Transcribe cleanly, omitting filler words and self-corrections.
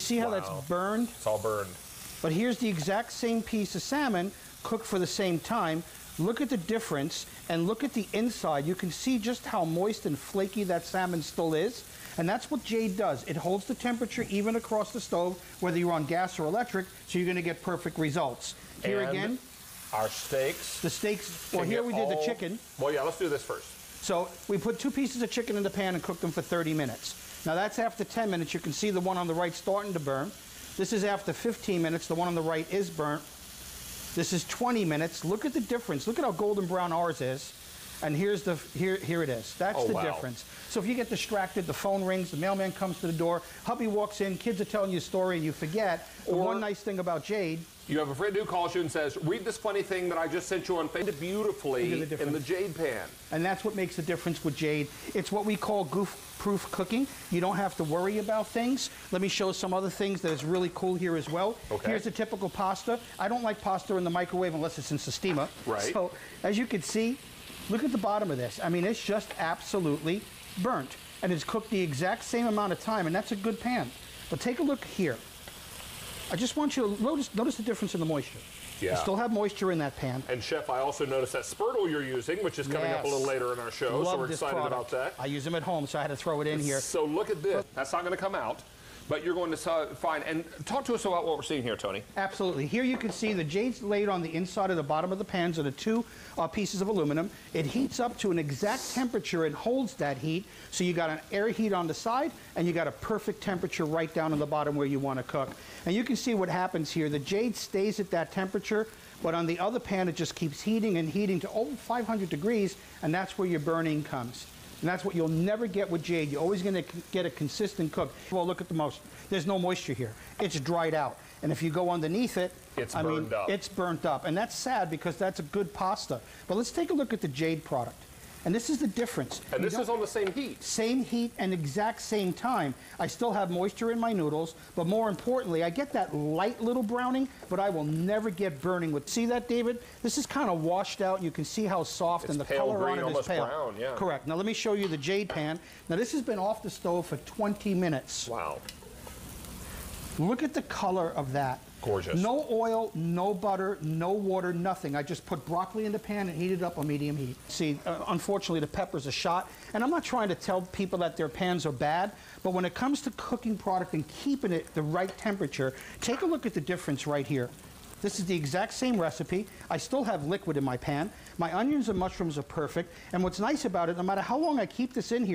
See how that's burned? It's all burned. But here's the exact same piece of salmon cooked for the same time. Look at the difference and look at the inside. You can see just how moist and flaky that salmon still is. And that's what Jade does. It holds the temperature even across the stove, whether you're on gas or electric, so you're going to get perfect results. Here and again, our steaks. the steaks. Well, here we did the chicken. Well, yeah, let's do this first. So we put 2 pieces of chicken in the pan and cooked them for 30 minutes. Now that's after 10 minutes. You can see the one on the right starting to burn. This is after 15 minutes. The one on the right is burnt. This is 20 minutes. Look at the difference. Look at how golden brown ours is. And here's the here it is. That's the difference. So if you get distracted, the phone rings, the mailman comes to the door, hubby walks in, kids are telling you a story and you forget. The one nice thing about Jade, you have a friend who calls you and says, read this funny thing that I just sent you on Facebook beautifully in the Jade pan. And that's what makes the difference with Jade. It's what we call goof-proof cooking. You don't have to worry about things. Let me show some other things that is really cool here as well. Okay. Here's a typical pasta. I don't like pasta in the microwave unless it's in steamer. Right. So as you can see, look at the bottom of this. I mean, it's just absolutely burnt. And it's cooked the exact same amount of time, and that's a good pan. But take a look here. I just want you to notice the difference in the moisture. Yeah. You still have moisture in that pan. And Chef, I also noticed that spurtle you're using, which is coming up a little later in our show, so we're excited about that. I use them at home, so I had to throw it in here. So look at this. That's not going to come out, but you're going to find, and talk to us about what we're seeing here, Tony. Absolutely. Here you can see the Jade's laid on the inside of the bottom of the pans are the 2 pieces of aluminum. It heats up to an exact temperature and holds that heat. So you got an air heat on the side, and you got a perfect temperature right down on the bottom where you want to cook. And you can see what happens here. The Jade stays at that temperature, but on the other pan it just keeps heating and heating to over 500 degrees, and that's where your burning comes. And that's what you'll never get with Jade. You're always going to get a consistent cook. Well, look at the moisture. There's no moisture here. It's dried out. And if you go underneath it, it's burned up. It's burnt up. And that's sad because that's a good pasta. But let's take a look at the Jade product. And this is the difference. And this is on the same heat. Same heat and exact same time. I still have moisture in my noodles, but more importantly, I get that light little browning, but I will never get burning with. See that, David? This is kind of washed out, and you can see how soft and the color on it is pale. Brown, yeah. Correct. Now let me show you the Jade pan. Now this has been off the stove for 20 minutes. Wow. Look at the color of that. Gorgeous. No oil, no butter, no water, nothing. I just put broccoli in the pan and heated up on medium heat. See, unfortunately, the pepper's a shot. And I'm not trying to tell people that their pans are bad, but when it comes to cooking product and keeping it the right temperature, take a look at the difference right here. This is the exact same recipe. I still have liquid in my pan. My onions and mushrooms are perfect. And what's nice about it, no matter how long I keep this in here,